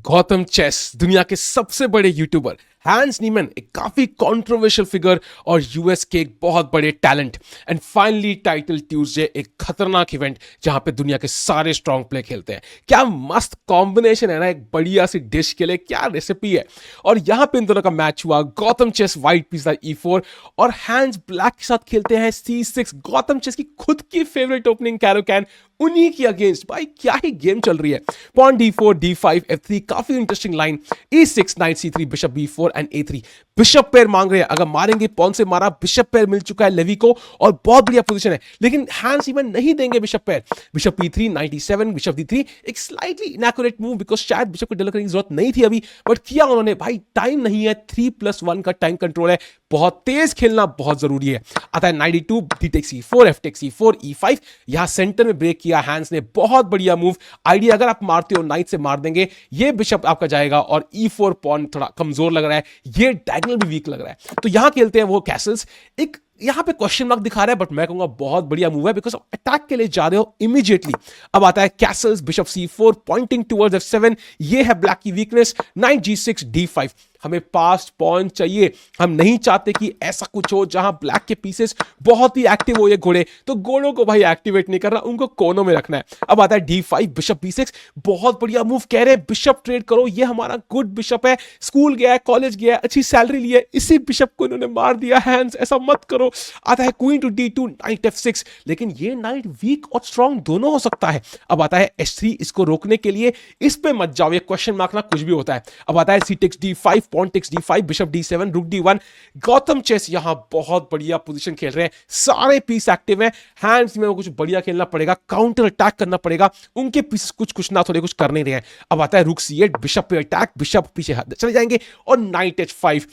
Gautam chess दुनिया के सबसे बड़े यूट्यूबर हैंस नीमन एक काफी कंट्रोवर्शियल फिगर और यूएस के एक बहुत बड़े talent and finally title Tuesday एक खतरनाक इवेंट जहां पे दुनिया के सारे स्ट्रॉन्ग प्ले खेलते हैं। क्या मस्त कॉम्बिनेशन है ना, एक बढ़िया सी डिश के लिए क्या रेसिपी है। और यहां पे इन दोनों का मैच हुआ। Gautam chess white piece E4 और हैंस ब्लैक के साथ खेलते हैं C6। गौतम चेस की खुद की फेवरेट ओपनिंग कैरोकैन उन्हीं की अगेंस्ट। भाई क्या ही गेम चल रही है। पॉन D4 D5 F3 काफी interesting line. E6 night C3 bishop B4 and A3। Bishop pair मांग रहे हैं, अगर मारेंगे पॉन से मारा। बिशप पेयर मिल चुका है लेवी को और बहुत बढ़िया पोजीशन है, लेकिन हैंस नीमन नहीं देंगे bishop pair. Bishop E3 night E7 bishop D3 एक स्लाइटली इनएक्यूरेट मूव बिकॉज शायद बिशप को डील करने की जरूरत नहीं थी अभी, बट किया उन्होंने। भाई टाइम नहीं है, 3+1 का टाइम कंट्रोल है, बहुत तेज खेलना बहुत जरूरी है। आता है night D2 D takes E4 F takes E4 E5। यहां सेंटर में ब्रेक किया हैंस ने, बहुत बढ़िया मूव। आइडिया अगर आप मारते हो नाइट से मार देंगे, ये बिशप आपका जाएगा और E4 पॉन थोड़ा कमजोर लग रहा है, ये डायगोनल भी वीक लग रहा है। तो यहां खेलते हैं वो कैसल्स। एक यहां पे क्वेश्चन मार्क दिखा रहा है, बट मैं कहूंगा बहुत बढ़िया मूव है बिकॉज अटैक के लिए जा रहे हो इमीडिएटली। अब आता है Castle's bishop C4 pointing towards F7। ये है ब्लैक की वीकनेस। Night G6 D5। हमें पास्ट पॉन चाहिए, हम नहीं चाहते कि ऐसा कुछ हो जहां ब्लैक के पीसेस बहुत ही एक्टिव हो। ये घोड़े तो घोड़ों को भाई एक्टिवेट नहीं करना, उनको कोनों में रखना है। अब आता है D5 बिशप B6। बहुत बढ़िया मूव, कह रहे हैं बिशप ट्रेड करो, ये हमारा गुड बिशप है, स्कूल गया है, कॉलेज गया है, अच्छी सैलरी ली है, इसी बिशप को इन्होंने मार दिया। हैंस ऐसा मत करो। आता है queen to D2 night F6, लेकिन ये नाइट वीक और स्ट्रॉन्ग दोनों हो सकता है। अब आता है H3, इसको रोकने के लिए इस पे मत जाओ, ये क्वेश्चन मार्क ना कुछ भी होता है। अब आता है C takes D5 pawn takes D5 bishop D7 rook D1। Gautam chess यहां बहुत बढ़िया पोजीशन खेल रहे हैं, सारे पीस एक्टिव हैं। हैंड्स में कुछ बढ़िया खेलना पड़ेगा, काउंटर अटैक करना पड़ेगा। उनके पीस कुछ ना थोड़े कुछ कर नहीं रहे हैं। अब आता है रुक C8 बिशप पे अटैक, बिशप पीछे चले जाएंगे और नाइट H5।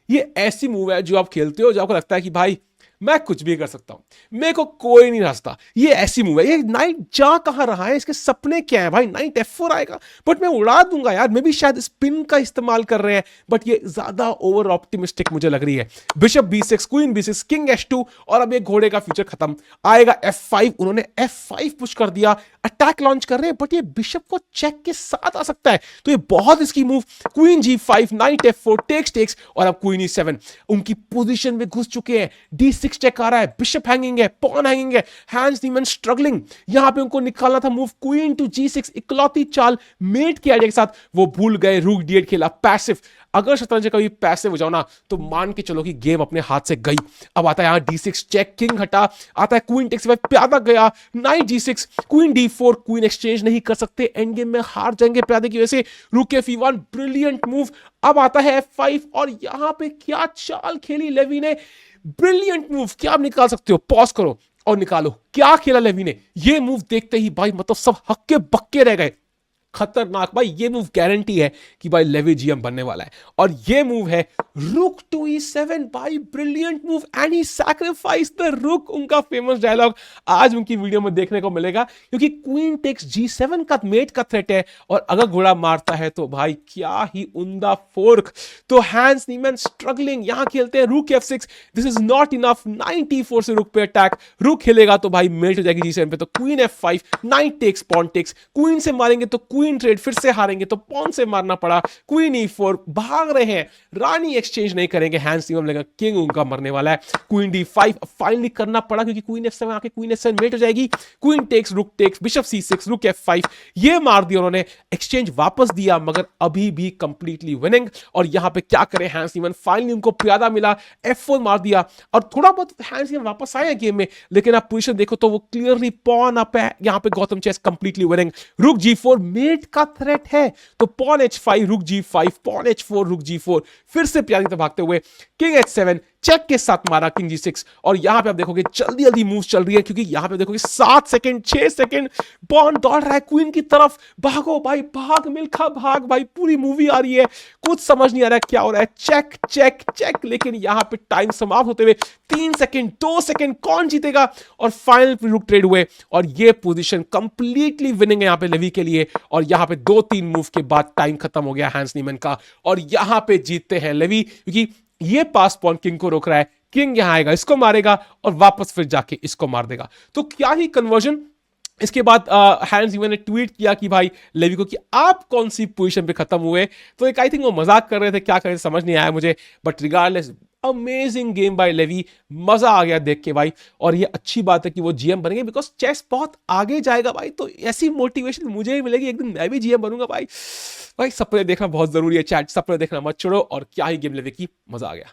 ये ऐसी मूव है जो आप खेलते हो, जो आपको लगता है कि भाई मैं कुछ भी कर सकता हूं, मेरे को कोई नहीं रास्ता। ये ऐसी मूव है। ये नाइट जा कहां रहा है, इसके सपने क्या है भाई। नाइट F4 आएगा बट मैं उड़ा दूंगा यार। मे भी शायद स्पिन का इस्तेमाल कर रहे हैं, बट ये ज्यादा ओवर ऑप्टिमिस्टिक मुझे लग रही है। Bishop B6 queen B6 king H2 और अब ये घोड़े का फ्यूचर खत्म। आएगा F5, उन्होंने F5 पुश कर दिया, अटैक लॉन्च कर रहे हैं, बट ये बिशप को चेक के साथ आ सकता है, तो ये बहुत इसकी move. Queen G5 night F4 takes और अब क्वीन E7। उनकी पोजीशन में घुस चुके हैं। D6 चेक आ रहा है, बिशप हैंगिंग है, पॉन हैंगिंग है। हैंस नीमन स्ट्रगलिंग, यहां पे उनको निकालना था मूव क्वीन टू G6, इकलौती चाल मेट के आइडिया के साथ वो भूल गए। रूक D8 खेला पैसिव। अगर शतरंज कभी पैसिव हो जाओ ना, तो मान के चलो कि गेम अपने हाथ से गई। अब आता है यहां D6 चेक, किंग हटा। आता है क्वीन टेक्स प्यादा गया, night G6 queen D4। Queen exchange नहीं कर सकते, एंड गेम में हार जाएंगे प्यादे की वजह से। रुक F1 ब्रिलियंट मूव। अब आता है F5 और यहां पे क्या चाल खेली लेवी ने, ब्रिलियंट मूव। क्या आप निकाल सकते हो, पॉज करो और निकालो। क्या खेला लेवी ने, ये मूव देखते ही भाई मतलब सब हक्के बक्के रह गए। खतरनाक भाई, ये मूव गारंटी है कि भाई लेवी GM बनने वाला है। और ये मूव है रुक टू E7। भाई brilliant move and he sacrifice the rook. उनका फेमस डायलॉग आज उनकी वीडियो में देखने को मिलेगा, क्योंकि क्वीन टेक्स G7 का मेट का थ्रेट है, और अगर घोड़ा मारता है तो भाई क्या ही उमदा फोर्क। तो हैंस नीमन स्ट्रगलिंग, यहां खेलते हैं रुक F6। This is not enough. 94 से रुक पे अटैक, रुक खेलेगा तो भाई मेट हो जाएगी G7 पे। तो queen F5 knight takes pawn takes. Queen से मारेंगे तो क्वीन ट्रेड, फिर से हारेंगे तो पॉन से मारना पड़ा। क्वीन E4 भाग रहे हैं, रानी एक्सचेंज नहीं करेंगे। हैंस नीमन लेगा, किंग उनका मरने वाला है। क्वीन D5 फाइनली करना पड़ा, क्योंकि क्वीन F7 आके क्वीन F7 मेट हो जाएगी। Queen takes rook takes bishop C6 rook F5। ये मार दिया उन्होंने, एक्सचेंज वापस दिया, मगर अभी भी कंप्लीटली विनिंग। और यहां पे क्या करें हैंस नीमन, फाइनली उनको प्यादा मिला, F4 मार दिया और थोड़ा बहुत हैंस नीमन वापस आए गेम में। लेकिन आप पोजीशन देखो तो वो क्लियरली पॉन अप है। यहां पे गौतम चेस कंप्लीटली विनिंग। रुक G4 मेट का थ्रेट है, तो पॉन H5 रुक G5 पॉन H4 रुक G4। फिर से प्यादी तरफ भागते हुए किंग H7 चेक के साथ मारा, किंग G6। और यहां पे आप देखोगे जल्दी जल्दी मूव चल रही है, क्योंकि यहां पे देखोगे 7 सेकंड 6 सेकंड पॉन दौड़ रहा है क्वीन की तरफ। भागो भाई भाग, मिल्खा भाग भाई। पूरी मूवी आ रही है, कुछ समझ नहीं आ रहा है क्या हो रहा है। चेक चेक चेक, लेकिन यहां पे टाइम समाप्त होते हुए 3 सेकंड 2 सेकंड, कौन जीतेगा। और फाइनल रुक ट्रेड हुए और ये पोजीशन कंप्लीटली विनिंग है यहां पे लेवी के लिए। और यहां पे 2-3 मूव के बाद टाइम खत्म हो गया हैंस नीमन का, और यहां पे जीतते हैं लेवी, क्योंकि ये पास पॉन किंग को रोक रहा है। किंग यहां आएगा, इसको मारेगा और वापस फिर जाके इसको मार देगा। तो क्या ही कन्वर्जन, इसके बाद हैंस न्यूमैन ने ट्वीट किया कि भाई लेवी को कि आप कौन सी पोजीशन पे खत्म हुए, तो एक आई थिंक वो मजाक कर रहे थे, क्या कर रहे थे समझ नहीं आया मुझे, but regardless amazing game by Levy, मजा आ गया देख के भाई। और ये अच्छी बात है कि वो जीएम बनेंगे बिकॉज चेस बहुत आगे जाएगा भाई, तो ऐसी मोटिवेशन मुझे ही मिलेगी, एक दिन मैं भी जीएम बनूंगा भाई। भाई सपने देखना बहुत जरूरी है चैट, सपने देखना मत छोड़ो, और क्या ही गेम लेवी की, मजा आ गया।